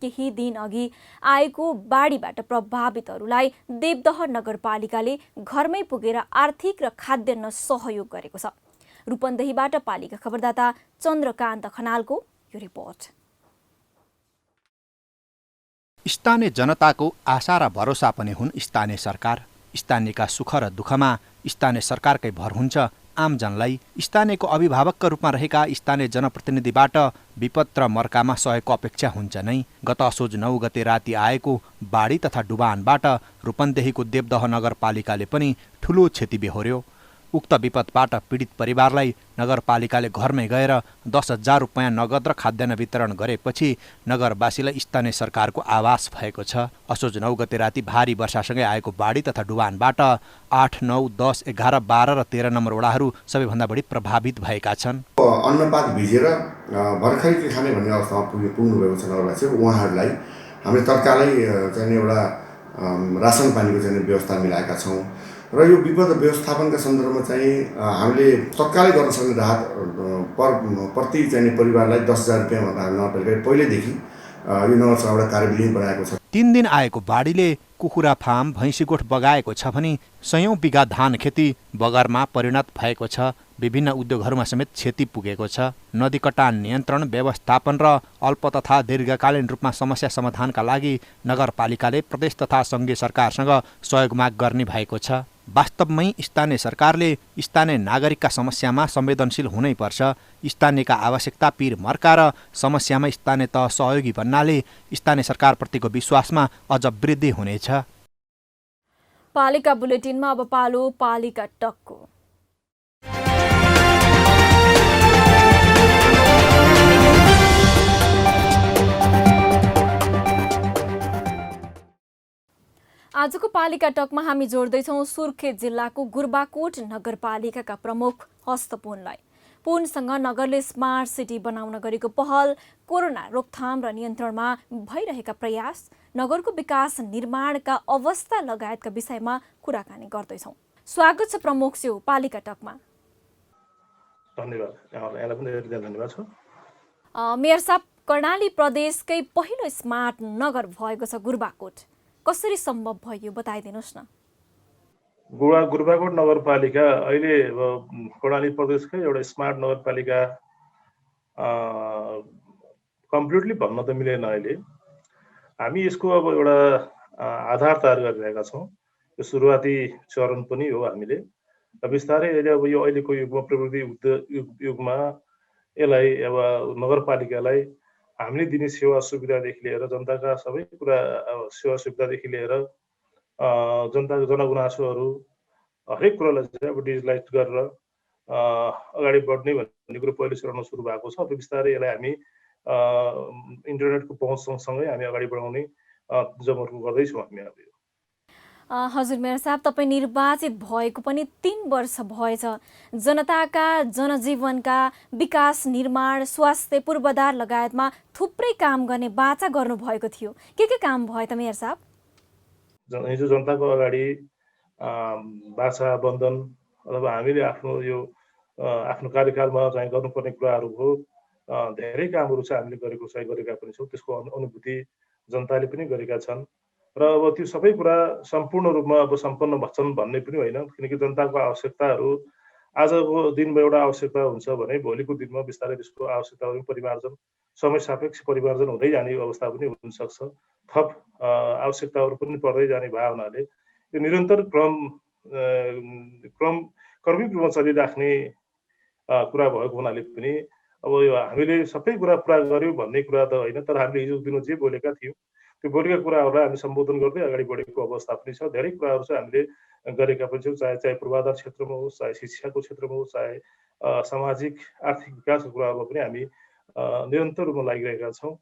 [SPEAKER 1] केही दिन अघि आएको बाढीबाट प्रभावितहरूलाई देवदह नगरपालिकाले घरमै पुगेर आर्थिक र खाद्यान्न सहयोग गरेको छ। रूपन्देहीबाट पालिका खबरदाता चन्द्रकान्त खनालको यो रिपोर्ट।
[SPEAKER 3] स्थानीय जनताको आशा र भरोसा पनि हुन् स्थानीय सरकार। स्थानीयका सुख र दुःखमा स्थानीय सरकारकै भर हुन्छ। आमजनलाई स्थानीयको अभिभावकका रूपमा रहेका स्थानीय जनप्रतिनिधिबाट विपद र मर्कामा सहयोगको अपेक्षा हुन्छ नै। गत असोज 9 गते राति आएको बाढी तथा डुबानबाट रूपन्देहीको देवदह नगरपालिकाले पनि ठूलो क्षति बेहोर्यो। उक्त विपदबाट पीडित परिवारलाई नगरपालिकाले घरमै गएर 10,000 रुपियाँ नगद र खाद्यान्न वितरण गरेपछि नगरवासीलाई स्थानीय सरकारको आभास भएको छ। असोज 9 गते राति भारी वर्षासँगै आएको बाढी तथा डुबानबाट 8, 9, 10, 11, 12 र 13 नम्बर वडाहरू सबैभन्दा बढी प्रभावित भएका छन्।
[SPEAKER 12] अन्नपात भिजेर भर्खरै के खाने भन्ने अवस्थामा पुग्नुभएको छ नगरवासी। उहाँहरूलाई हामीले तत्कालै चाहिँ एउटा रासन पानीको चाहिँ व्यवस्था मिलाएका छौँ र यो विपद व्यवस्थापनका सन्दर्भमा चाहिँ हामीले तत्कालै गर्न सक्ने राहत प्रति चाहिँ परिवारलाई 10,000 रुपियाँ भन्दा नगरपालिकाले पहिल्यैदेखि यो नगरसभाबाट कार्यविधि बनाएको छ।
[SPEAKER 3] 3 दिन आएको बाढीले कुखुरा फार्म, भैँसीगोठ बगाएको छ भने सयौं बिघा धान खेती बगरमा परिणत भएको छ। विभिन्न उद्योगहरूमा समेत क्षति पुगेको छ। नदी कटान नियन्त्रण, व्यवस्थापन र अल्प तथा दीर्घकालीन रूपमा समस्या समाधानका लागि नगरपालिकाले प्रदेश तथा सङ्घीय सरकारसँग सहयोग माग गर्ने भएको छ। वास्तवमै स्थानीय सरकारले स्थानीय नागरिकका समस्यामा संवेदनशील हुनैपर्छ। स्थानीयका आवश्यकता पीर मर्का र समस्यामा स्थानीय तह सहयोगी भन्नाले स्थानीय सरकारप्रतिको विश्वासमा अझ वृद्धि हुनेछ।
[SPEAKER 1] पालिका बुलेटिनमा अब पालो पालिका टकको। आजको पालिका टकमा हामी जोड्दैछौँ सुर्खेत जिल्लाको गुर्बाकोट नगरपालिकाका प्रमुख हस्तपुनलाई। पुनसँग नगरले स्मार्ट सिटी बनाउन गरेको पहल, कोरोना रोकथाम र नियन्त्रणमा भइरहेका प्रयास, नगरको विकास निर्माणका अवस्था लगायतका विषयमा कुराकानी गर्दैछौँ। स्वागत छ प्रमुख ज्यू पालिका टकमा।
[SPEAKER 21] धन्यवाद, यहाँलाई पनि धेरै धन्यवाद छ।
[SPEAKER 1] मेयर साहब, कर्णाली प्रदेशकै पहिलो स्मार्ट नगर भएको छ गुर्बाकोट, कसरी सम्भव भयो बताइदिनुहोस् न।
[SPEAKER 21] गुर्बाकोट नगरपालिका अहिले कर्णाली प्रदेशकै एउटा स्मार्ट नगरपालिका कम्प्लिटली भन्न त मिलेन। अहिले हामी यसको अब एउटा आधार तयार गरिरहेका छौँ। यो सुरुवाती चरण पनि हो। हामीले बिस्तारै अब यो अहिलेको युगमा, प्रविधि युगमा यसलाई अब नगरपालिकालाई हामीले दिने सेवा सुविधादेखि लिएर जनताका सबै कुरा, सेवा सुविधादेखि लिएर जनताको जनगुनासोहरू हरेक कुरालाई चाहिँ अब डिजिटलाइज गरेर अगाडि बढ्ने भन्ने कुरो पहिलो चरणमा सुरु भएको छ। अब बिस्तारै यसलाई हामी इन्टरनेटको पहुँच सँगसँगै हामी अगाडि बढाउने जमर्को गर्दैछौँ हामी। अब
[SPEAKER 1] हजुर मेयर साहब, तपाईँ निर्वाचित भएको पनि 3 वर्ष भएछ। जनताका जनजीवनका विकास, निर्माण, स्वास्थ्य, पूर्वाधार लगायतमा थुप्रै काम गर्ने बाचा गर्नुभएको थियो। के काम भयो त मेयर साहब?
[SPEAKER 21] हिजो जनताको अगाडि बाचा बन्धन अथवा हामीले आफ्नो कार्यकालमा चाहिँ गर्नुपर्ने कुराहरूको धेरै कामहरू चाहिँ हामीले गरेका पनि छौँ। त्यसको अनुभूति जनताले पनि गरेका छन् र अब त्यो सबै कुरा सम्पूर्ण रूपमा अब सम्पन्न भन्छन् भन्ने पनि होइन, किनकि जनताको आवश्यकताहरू आजको दिनमा एउटा आवश्यकता हुन्छ भने भोलिको दिनमा बिस्तारै त्यसको आवश्यकताहरू परिमार्जन, समय सापेक्ष परिमार्जन हुँदै जाने अवस्था पनि हुनसक्छ। थप आवश्यकताहरू पनि पर्दै जाने भए हुनाले यो निरन्तर क्रमिक रूपमा चलिराख्ने कुरा भएको हुनाले पनि अब यो हामीले सबै कुरा पुरा गर्यौँ भन्ने कुरा त होइन, तर हामीले हिजो दिनमा जे बोलेका थियौँ त्यो बोलेका कुराहरूलाई हामी सम्बोधन गर्दै अगाडि बढेको अवस्था पनि छ। धेरै कुराहरू चाहिँ हामीले गरेका पनि छौँ, चाहे पूर्वाधार क्षेत्रमा होस्, चाहे शिक्षाको क्षेत्रमा होस्, चाहे सामाजिक आर्थिक विकासको कुराहरूमा पनि हामी निरन्तर रूपमा लागिरहेका छौँ।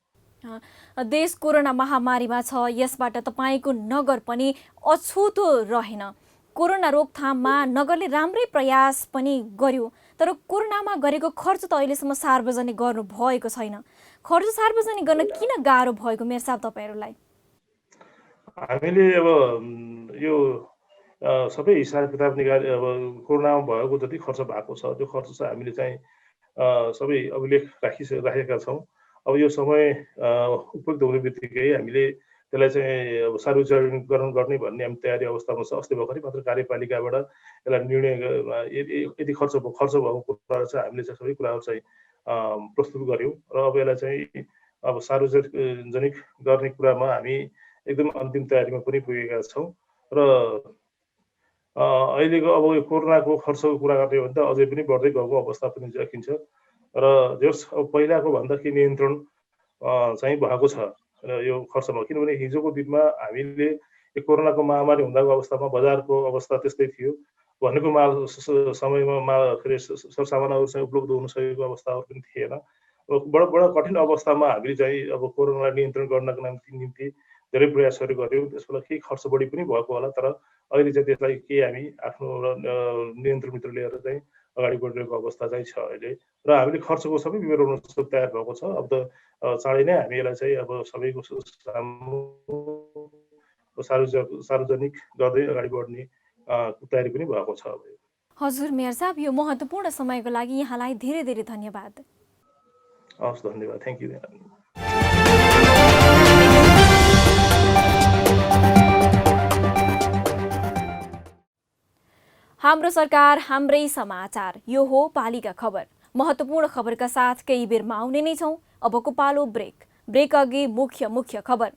[SPEAKER 1] देश कोरोना महामारीमा छ, यसबाट तपाईँको नगर पनि अछुतो रहेन। कोरोना रोकथाममा नगरले राम्रै प्रयास पनि गर्यो, तर कोरोनामा गरेको खर्च त अहिलेसम्म सार्वजनिक गर्नु भएको छैन। खर्च सार्वजनिक गर्न किन गाह्रो भएको मेयर साहब तपाईँहरूलाई?
[SPEAKER 21] हामीले अब यो सबै हिसाब किताब निकाले अब कोरोनामा भएको जति खर्च भएको छ त्यो खर्च चाहिँ हामीले चाहिँ सबै अभिलेख राखेका छौँ। अब यो समय उपयुक्त हुने बित्तिकै हामीले त्यसलाई चाहिँ अब सार्वजनिकरण गर्ने भन्ने हामी तयारी अवस्थामा छ। अस्ति भर्खरै मात्र कार्यपालिकाबाट यसलाई निर्णय यति खर्च भएको कुरा चाहिँ हामीले चाहिँ सबै कुराहरू चाहिँ प्रस्तुत गऱ्यौँ र अब यसलाई चाहिँ अब सार्वजनिक गर्ने कुरामा हामी एकदम अन्तिम तयारीमा पनि पुगेका छौँ। र अहिलेको अब यो कोरोनाको खर्चको कुरा गर्ने हो भने त अझै पनि बढ्दै गएको अवस्था पनि देखिन्छ र जस पहिलाको भन्दाखेरि नियन्त्रण चाहिँ भएको छ यो खर्चमा। किनभने हिजोको दिनमा हामीले यो कोरोनाको महामारी हुँदाको अवस्थामा बजारको अवस्था त्यस्तै थियो, भनेको समयमा सरसामानहरू चाहिँ उपलब्ध हुन सकेको अवस्थाहरू पनि थिएन। बडा कठिन अवस्थामा हामीले चाहिँ अब कोरोनालाई नियन्त्रण गर्नको निम्ति धेरै प्रयासहरू गऱ्यौँ। त्यसको लागि केही खर्च बढी पनि भएको होला, तर अहिले चाहिँ त्यसलाई केही हामी आफ्नो नियन्त्रणभित्र लिएर चाहिँ अगाडि बढिरहेको अवस्था चाहिँ छ अहिले। र हामीले खर्चको सबै विवरण तयार भएको छ। अब त चाँडै नै हामी यसलाई चाहिँ अब सबैको सार्वजनिक गर्दै अगाडि बढ्ने तयारी पनि भएको छ।
[SPEAKER 1] हजुर मेयर साहब, यो महत्त्वपूर्ण समयको लागि यहाँलाई धेरै धेरै धन्यवाद।
[SPEAKER 21] हस्, धन्यवाद, थ्याङ्क यू।
[SPEAKER 1] हाम्रो सरकार, हाम्रै समाचार, यो हो पालिका खबर। महत्त्वपूर्ण खबरका साथ केही बेरमा आउने नै छौँ। अबको पालो ब्रेक अघि मुख्य खबर।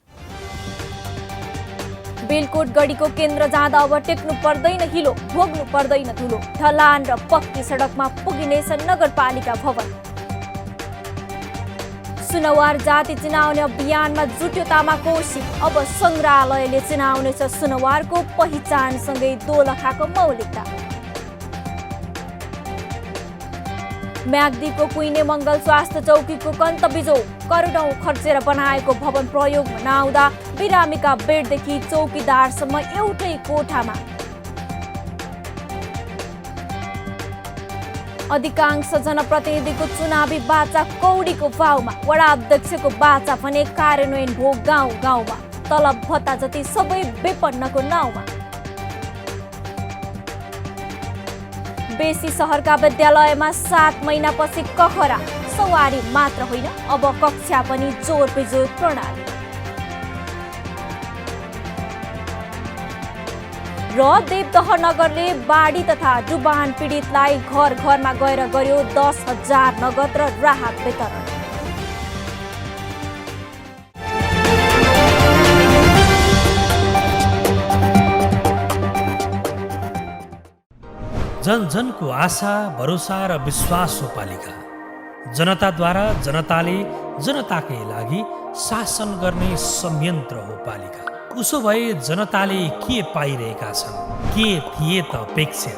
[SPEAKER 1] बेलकोट गढीको केन्द्र जाँदा अब टेक्नु पर्दैन हिलो, भोग्नु पर्दैन धुलो। ढलान र पक्की सडकमा पुगिनेछ नगरपालिका भवन। सुनवार जाति चिनाउने अभियानमा जुट्यो तामाकोशी। अब संग्रहालयले चिनाउनेछ सुनवारको पहिचानसँगै दोलखाको मौलिकता। म्याग्दीको कुइने मङ्गल स्वास्थ्य चौकीको कन्तबिजो। करोडौं खर्चेर बनाएको भवन प्रयोगमा नआउँदा बिरामीका बेडदेखि चौकीदारसम्म एउटै कोठामा। अधिकांश जनप्रतिनिधिको चुनावी बाचा कौडीको भाउमा। वडा अध्यक्षको बाचा भने कार्यान्वयन भो गाउँ गाउँमा। तलब भत्ता जति सबै विपन्नको नाउँमा। बेसी सहरका विद्यालयमा 7 महिनापछि कखरा। सवारी मात्र होइन, अब कक्षा पनि जोर बेजोर प्रणाली। र देवदह नगरले बाढी तथा डुबान पीडितलाई घर घरमा गएर गर्यो 10,000 नगद र राहत वितरण।
[SPEAKER 2] जन जनको आशा, भरोसा र विश्वास हो पालिका। जनताद्वारा जनताले जनताकै लागि शासन गर्ने संयन्त्र हो पालिका। उसो भए जनताले के पाइरहेका छन्? के थिए त अपेक्षा?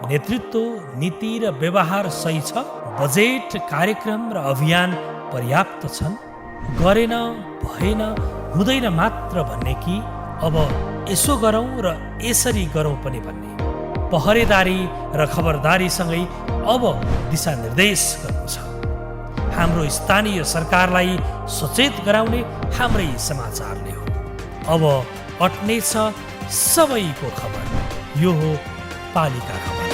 [SPEAKER 2] नेतृत्व, नीति र व्यवहार सही छ? बजेट, कार्यक्रम र अभियान पर्याप्त छन्? गरेन, भएन, हुँदैन मात्र भन्ने कि अब यसो गरौँ र यसरी गरौँ पनि भन्ने? पहरेदारी र खबरदारीसँगै अब दिशानिर्देश गर्नु छ। हाम्रो स्थानीय सरकारलाई सचेत गराउने हाम्रै समाचारले हो। अब अट्नेछ सबैको खबर। यो हो पालिका खबर।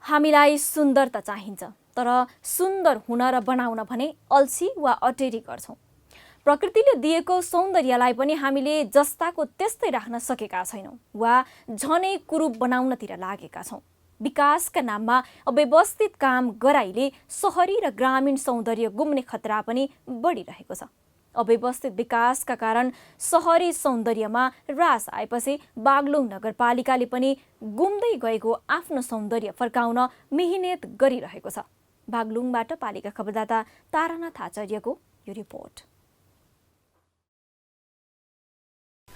[SPEAKER 1] हामीलाई सुन्दरता चाहिन्छ, तर सुन्दर हुन र बनाउन भने अल्छी वा अटेरी गर्छौँ। प्रकृतिले दिएको सौन्दर्यलाई पनि हामीले जस्ताको त्यस्तै राख्न सकेका छैनौँ वा झनै कुरूप बनाउनतिर लागेका छौँ। विकासका नाममा अव्यवस्थित काम गराइले सहरी र ग्रामीण सौन्दर्य गुम्ने खतरा पनि बढिरहेको छ। अव्यवस्थित विकासका कारण सहरी सौन्दर्यमा ह्रास आएपछि बागलुङ नगरपालिकाले पनि गुम्दै गएको आफ्नो सौन्दर्य फर्काउन मिहिनेत गरिरहेको छ। बागलुङबाट पालिका खबरदाता तारानाथ आचार्यको यो रिपोर्ट।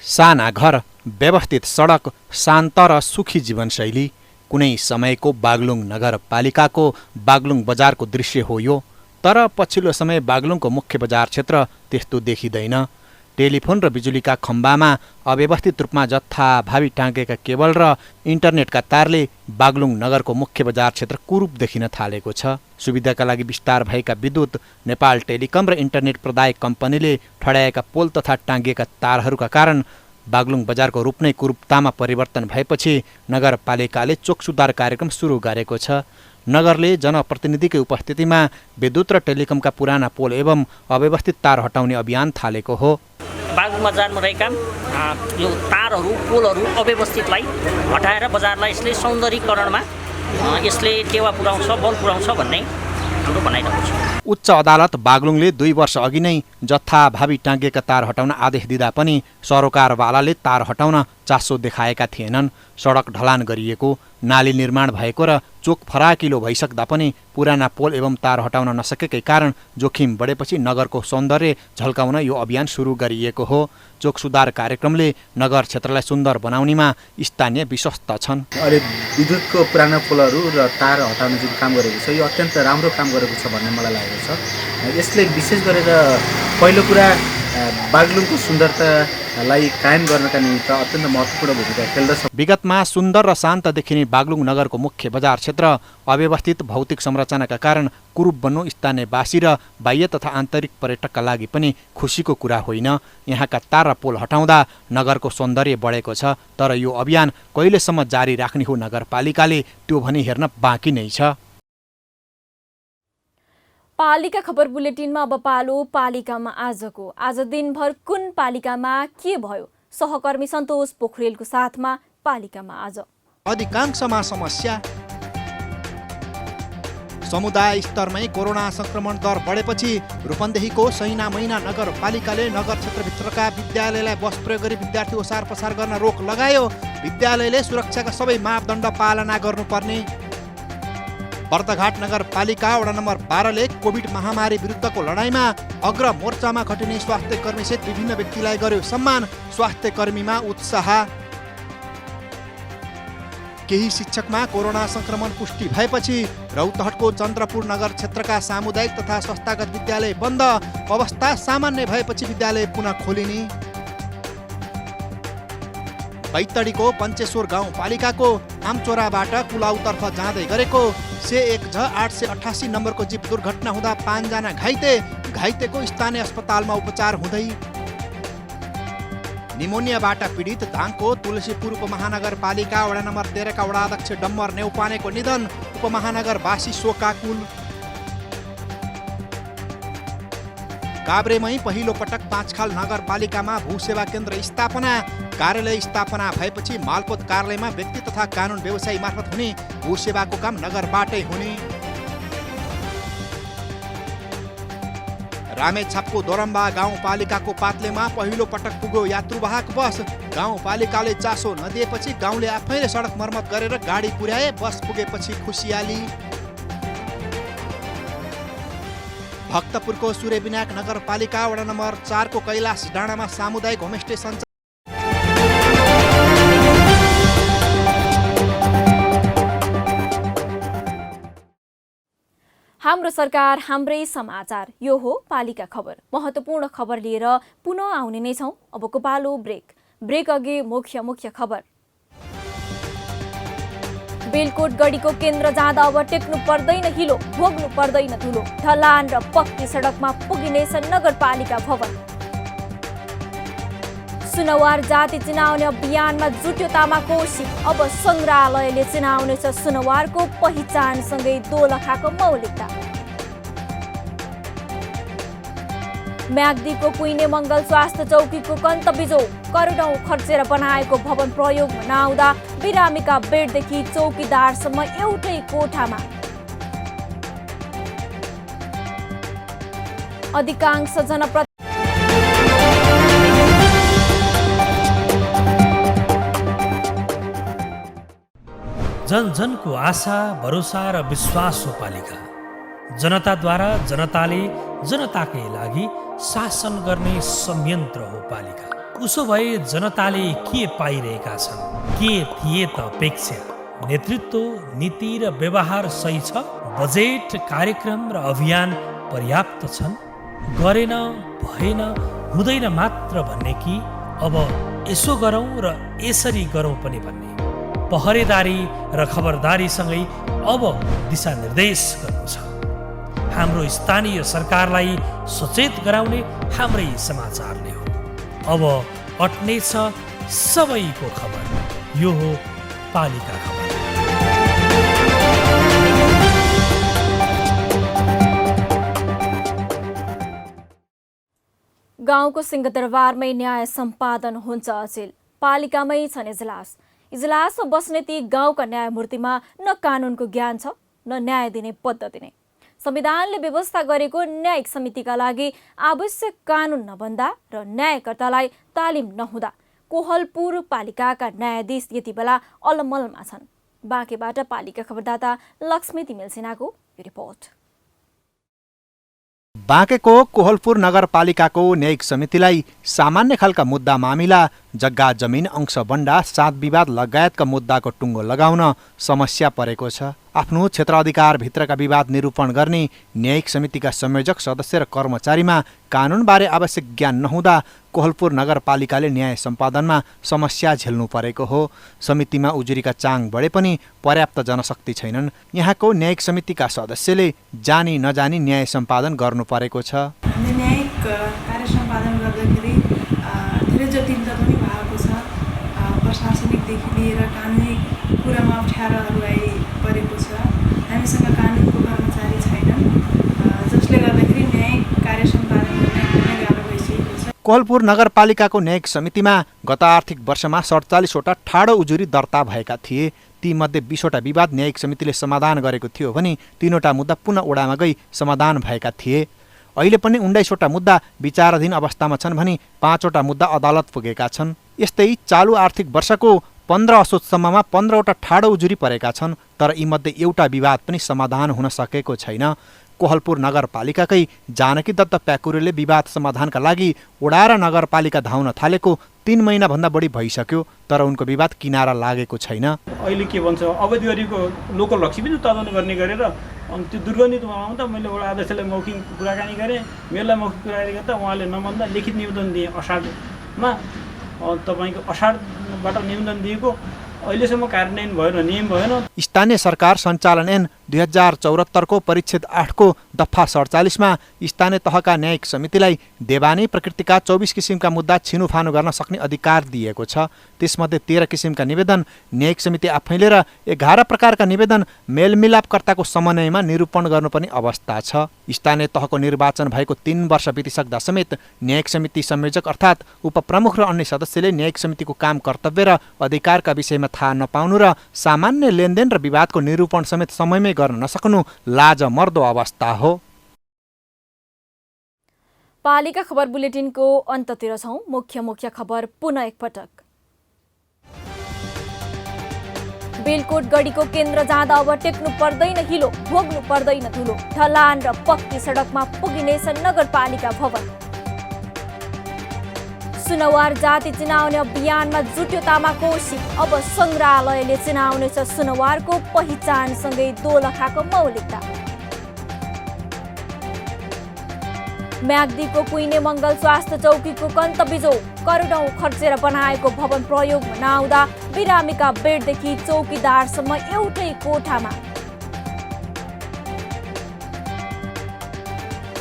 [SPEAKER 3] साना घर, व्यवस्थित सडक, शान्त र सुखी जीवनशैली कुनै समयको बागलुङ नगरपालिकाको बागलुङ बजारको दृश्य हो यो। तर पछिल्लो समय बागलुङको मुख्य बजार क्षेत्र त्यस्तो देखिँदैन। टेलिफोन र बिजुलीका खम्बामा अव्यवस्थित रूपमा जथाभावी टाँगेका केबल र इन्टरनेटका तारले बागलुङ नगरको मुख्य बजार क्षेत्र कुरूप देखिन थालेको छ। सुविधाका लागि विस्तार भएका विद्युत, नेपाल टेलिकम र इन्टरनेट प्रदायक कम्पनीले ठड्याएका पोल तथा टाँगिएका तारहरूका कारण बागलुङ बजारको रूप नै कुरूपतामा परिवर्तन भएपछि नगरपालिकाले चोकसुधार कार्यक्रम सुरु गरेको छ। नगरले जनप्रतिनिधिकै उपस्थितिमा विद्युत र टेलिकमका पुराना पोल एवं अव्यवस्थित तार हटाउने अभियान थालेको हो।
[SPEAKER 5] बागलुङ बजारमा रहेका यो तारहरू, पोलहरू अव्यवस्थितलाई हटाएर बजारलाई यसले सौन्दर्यीकरणमा यसले टेवा पुर्याउँछ, बल पुर्याउँछ भन्ने हाम्रो भनाइरहेको छ।
[SPEAKER 3] उच्च अदालत बागलुङले 2 वर्ष अघि नै जथाभावी टाँगिएका तार हटाउन आदेश दिँदा पनि सरोकारवालाले तार हटाउन चासो देखाएका थिएनन्। सडक ढलान गरिएको, नाली निर्माण भएको र चोक फराकिलो भइसक्दा पनि पुराना पोल एवं तार हटाउन नसकेकै कारण जोखिम बढेपछि नगरको सौन्दर्य झल्काउन यो अभियान सुरु गरिएको हो। चोक सुधार कार्यक्रमले नगर क्षेत्रलाई सुन्दर बनाउनेमा स्थानीय विश्वस्त छन्।
[SPEAKER 14] अहिले विद्युतको पुरानो पोलहरू र तार हटाउने जुन काम गरेको छ, यो अत्यन्त राम्रो काम गरेको छ भन्ने मलाई लागेको छ। यसले विशेष गरेर पहिलो कुरा बागलुङको सुन्दरतालाई कायम गर्नका निमित्त अत्यन्त महत्त्वपूर्ण भूमिका खेल्दछ।
[SPEAKER 3] विगतमा सुन्दर र शान्त देखिने बागलुङ नगरको मुख्य बजार क्षेत्र अव्यवस्थित भौतिक संरचनाका कारण कुरूप बन्नु स्थानीयवासी र बाह्य तथा आन्तरिक पर्यटकका लागि पनि खुसीको कुरा होइन। यहाँका तार र पोल हटाउँदा नगरको सौन्दर्य बढेको छ, तर यो अभियान कहिलेसम्म जारी राख्ने हो नगरपालिकाले त्यो भनी हेर्न बाँकी नै छ।
[SPEAKER 1] पालिका खबर बुलेटिनमा अब पालो पालिकामा आजको। आज दिनभर कुन पालिकामा के भयो? सहकर्मी सन्तोष पोखरेलको साथमा पालिकामा आज।
[SPEAKER 3] अधिकांशमा समस्या, समुदाय स्तरमै कोरोना संक्रमण दर बढेपछि रूपन्देहीको सैना मैना नगरपालिकाले नगर क्षेत्रभित्रका विद्यालयलाई बस प्रयोग गरी विद्यार्थी ओसार पसार गर्न रोक लगायो। विद्यालयले सुरक्षाका सबै मापदण्ड पालना गर्नुपर्ने। बर्दघाट नगरपालिका वडा नम्बर 12ले कोभिड महामारी विरुद्धको लडाईँमा अग्र मोर्चामा खटिने स्वास्थ्य कर्मीसहित विभिन्न व्यक्तिलाई गर्यो सम्मान। स्वास्थ्य कर्मीमा उत्साह। केही शिक्षकमा कोरोना संक्रमण पुष्टि भएपछि रौतहटको चन्द्रपुर नगर क्षेत्रका सामुदायिक तथा संस्थागत विद्यालय बन्द। अवस्था सामान्य भएपछि विद्यालय पुनः खोलिने। बैतडीको पञ्चेश्वर गाउँपालिकाको आमचोराबाट कुलाउतर्फ जाँदै गरेको C1 888 नम्बरको जीप दुर्घटना हुँदा 5 जना घाइते। घाइतेको स्थानीय अस्पतालमा उपचार हुँदै। निमोनियाबाट पीडित दाङको तुलसीपुर उपमहानगरपालिका वडा नम्बर 13 का वडा अध्यक्ष डम्बर नेउपानेको निधन। उपमहानगरवासी शोकाकुल। काभ्रेमै पहिलो पटक पाँचखाल नगरपालिकामा भूसेवा केन्द्र स्थापना। कार्यालय स्थापना भएपछि मालपोत कार्यालयमा व्यक्ति तथा कानुन व्यवसायी मार्फत हुने भूसेवाको काम नगरबाटै हुने। रामेछापको दोरम्बा गाउँपालिकाको पातलेमा पहिलो पटक पुग्यो यात्रुवाहक बस। गाउँपालिकाले चासो नदिएपछि गाउँले आफैले सडक मर्मत गरेर गाडी पुर्याए। बस पुगेपछि खुसियाली। भक्तपुरको सूर्यविनायक नगरपालिका वडा नम्बर 4 को कैलाश डाँडामा सामुदायिक होमस्टे सञ्चालन।
[SPEAKER 1] हाम्रो सरकार हाम्रै समाचार, यो हो पालिका खबर। महत्त्वपूर्ण खबर लिएर पुनः आउने नै छौँ। अबको पालो ब्रेक अघि मुख्य खबर। बेलकोट गढीको केन्द्र जाँदा अब टेक्नु पर्दैन हिलो, भोग्नु पर्दैन धुलो। ढलान र पक्की सडकमा पुगिनेछ नगरपालिका भवन। सुनवार जाति चिनाउने अभियानमा जुट्यो तामाकोशी। अब संग्रहालयले चिनाउनेछ सुनवारको पहिचानसँगै दोलखाको मौलिकता। म्याग्दीको कुइने मङ्गल स्वास्थ्य चौकीको कन्तबिजो। करोडौं खर्चेर बनाएको भवन प्रयोगमा नआउँदा बिरामीका बेडदेखि चौकीदारसम्म एउटै कोठामा। अधिकांश
[SPEAKER 2] जनजनको आशा भरोसा र विश्वास हो पालिका। जनताद्वारा जनताले जनताकै लागि शासन गर्ने संयन्त्र हो पालिका। उसो भए जनताले के पाइरहेका छन्, के थिए त अपेक्षा? नेतृत्व, नीति र व्यवहार सही छ? बजेट, कार्यक्रम र अभियान पर्याप्त छन्? गरेन, भएन, हुँदैन मात्र भन्ने कि अब यसो गरौँ र यसरी गरौँ पनि भन्ने? पहरेदारी र खबरदारीसँगै अब दिशानिर्देश गर्नु छ। हाम्रो स्थानीय सरकारलाई सचेत गराउने हाम्रै समाचारले हो। अब अट्ने छ सबैको खबर, यो हो पालिका खबर।
[SPEAKER 1] गाउँको सिंहदरबारमै न्याय सम्पादन हुन्छ अचेल। पालिकामै छन् इजलासमा बस्ने ती गाउँका न्यायमूर्तिमा न कानुनको ज्ञान छ न न्याय दिने पद्धति नै। संविधानले व्यवस्था गरेको न्यायिक समितिका लागि आवश्यक कानुन नबन्दा र न्यायकर्तालाई तालिम नहुँदा कोहलपुर पालिकाका न्यायाधीश यति बेला अलमलमा छन्। बाँकेबाट पालिका खबरदाता लक्ष्मी तिमेल सिन्हाको यो रिपोर्ट।
[SPEAKER 3] बाँकेको कोहलपुर नगरपालिकाको न्यायिक समितिलाई सामान्य खालका मुद्दा मामिला, जग्गा जमिन अंश बन्डा, सात विवाद लगायतका मुद्दाको टुङ्गो लगाउन समस्या परेको छ। आफ्नो क्षेत्राधिकारभित्रका विवाद निरूपण गर्ने न्यायिक समितिका संयोजक सदस्य र कर्मचारीमा कानुनबारे आवश्यक ज्ञान नहुँदा कोहलपुर नगरपालिकाले न्याय सम्पादनमा समस्या झेल्नु परेको हो। समितिमा उजुरीका चाङ बढे पनि पर्याप्त जनशक्ति छैनन्। यहाँको न्यायिक समितिका सदस्यले जानी नजानी न्याय सम्पादन गर्नु परेको छ।
[SPEAKER 7] न्यायिक कार्य सम्पादन गर्दाखेरि धेरै जटिलता पनि भएको छ। प्रशासनिकदेखि लिएर कानुनी कुरामा अप्ठ्यारोहरू आइपरेको छ। हामीसँग कानुनको कर्मचारी छैनन्, जसले गर्दाखेरि न्यायिक कार्य सम्पादन गर्न एकदमै गाह्रो भइसकेको छ।
[SPEAKER 3] कोहलपुर नगरपालिकाको न्यायिक समितिमा गत आर्थिक वर्षमा 47 वटा ठाडो उजुरी दर्ता भएका थिए। तीमध्ये 20वटा विवाद न्यायिक समितिले समाधान गरेको थियो भने 3वटा मुद्दा पुनः ओडामा गई समाधान भएका थिए। अहिले पनि 19वटा मुद्दा विचाराधीन अवस्थामा छन् भने 5वटा मुद्दा अदालत पुगेका छन्। यस्तै चालु आर्थिक वर्षको 15 असोजसम्ममा 15वटा ठाडो उजुरी परेका छन्, तर यीमध्ये एउटा विवाद पनि समाधान हुन सकेको छैन। कोहलपुर नगरपालिकाकै जानकी दत्त प्याकुरेले विवाद समाधानका लागि वडा र नगरपालिका धाउन थालेको 3 महिनाभन्दा बढी भइसक्यो, तर उनको विवाद किनारा लागेको छैन।
[SPEAKER 8] अहिले के भन्छ अवैध गरेको लोकल रक्सी पनि उत्पादन गर्ने गरेर त्यो दुर्गन्धित आउँदा मैले वडा अध्यक्षलाई मौखिक कुराकानी गरेँ। मेरोलाई मौखिक कुराकानी गर्दा उहाँले नभन्दा लिखित निवेदन दिए अषाढमा। तपाईँको अषाढबाट निवेदन दिएको अहिलेसम्म कार्यान्वयन भएन, नियम भएन।
[SPEAKER 3] स्थानीय सरकार सञ्चालन ऐन 2074 को परिच्छेद 8 को दफा 47 मा स्थानीय तहका न्यायिक समितिलाई देवानी प्रकृतिका 24 किसिमका मुद्दा छिनुफानु गर्न सक्ने अधिकार दिएको छ। त्यसमध्ये 13 किसिमका निवेदन न्यायिक समिति आफैले र 11 प्रकारका निवेदन मेलमिलापकर्ताको समन्वयमा निरूपण गर्नुपर्ने अवस्था छ। स्थानीय तहको निर्वाचन भएको 3 वर्ष बितिसक्दा समेत न्यायिक समिति संयोजक अर्थात् उपप्रमुख र अन्य सदस्यले न्यायिक समितिको काम कर्तव्य र अधिकारका विषयमा थाहा नपाउनु र सामान्य लेनदेन र विवादको निरूपण समेत समयमै गर्न नसक्नु लाजमर्दो अवस्था हो।
[SPEAKER 1] पालिका खबर बुलेटिनको अन्ततिर छौं। मुख्य खबर पुनः एकपटक। बेलकोट गढीको केन्द्र जाँदा अब टेक्नु पर्दैन हिलो, भोग्नु पर्दैन धुलो। ढलान र पक्की सडकमा पुगिनेछ नगरपालिका भवन। सुनवार जाति चिनाउने अभियानमा जुट्यो तामाकोशी। अब संग्रहालयले चिनाउनेछ सुनवारको पहिचानसँगै दोलखाको मौलिकता। म्याग्दीको कुइने मङ्गल स्वास्थ्य चौकीको कन्तबिजो। करोडौं खर्चेर बनाएको भवन प्रयोगमा नआउँदा बिरामीका बेडदेखि चौकीदारसम्म एउटै कोठामा।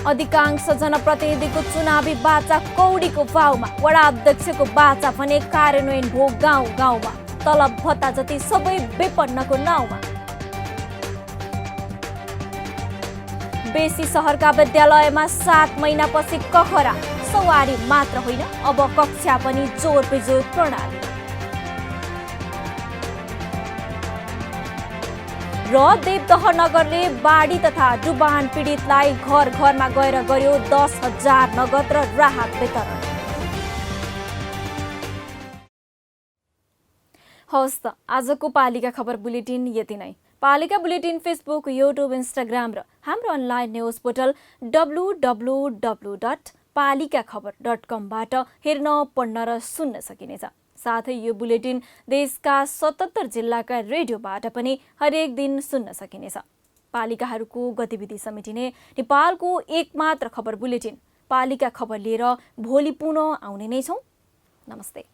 [SPEAKER 1] अधिकांश जनप्रतिनिधिको चुनावी बाचा कौडीको भाउमा। वडा अध्यक्षको बाचा भने कार्यान्वयन भो गाउँ गाउँमा। तलब भत्ता जति सबै विपन्नको नाउँमा। बेसी सहरका विद्यालयमा 7 महिनापछि कखरा। सवारी मात्र होइन, अब कक्षा पनि जोर बेजोर प्रणाली। र देवदह नगरले बाढी तथा डुबान पीडितलाई घर घरमा गएर गर्यो 10,000 नगद र राहत वितरण। हवस् त आजको पालिका खबर बुलेटिन यति नै। पालिका बुलेटिन फेसबुक, युट्युब, इन्स्टाग्राम र हाम्रो अनलाइन न्युज पोर्टल www.palikakhbar.com बाट हेर्न, पढ्न र सुन्न सकिनेछ। साथै यो बुलेटिन देशका 77 जिल्लाका रेडियोबाट पनि हरेक दिन सुन्न सकिनेछ। पालिकाहरूको गतिविधि समेटिने नेपालको एकमात्र खबर बुलेटिन पालिका खबर लिएर भोलि पुनः आउने नै छौं। नमस्ते।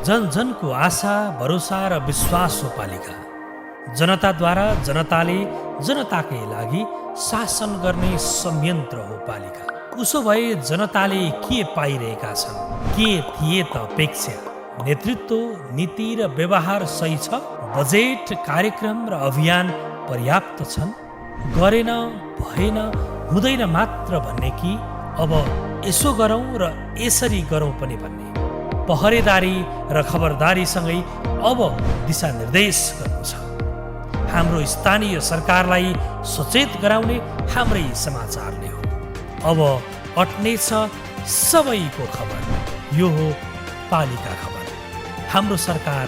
[SPEAKER 2] जन जनको आशा, भरोसा र विश्वास हो पालिका। जनताद्वारा जनताले जनताकै लागि शासन गर्ने संयन्त्र हो पालिका। उसो भए जनताले के पाइरहेका छन्? के थिए त अपेक्षा? नेतृत्व, नीति र व्यवहार सही छ? बजेट, कार्यक्रम र अभियान पर्याप्त छन्? गरेन, भएन, हुँदैन मात्र भन्ने कि अब यसो गरौँ र यसरी गरौँ पनि भन्ने? पहरेदारी र खबरदारीसँगै अब दिशानिर्देश गर्नु छ। हाम्रो स्थानीय सरकारलाई सचेत गराउने हाम्रै समाचारले हो। अब अट्नेछ सबैको खबर। यो हो पालिका खबर। हाम्रो सरकार,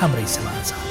[SPEAKER 2] हाम्रै समाचार।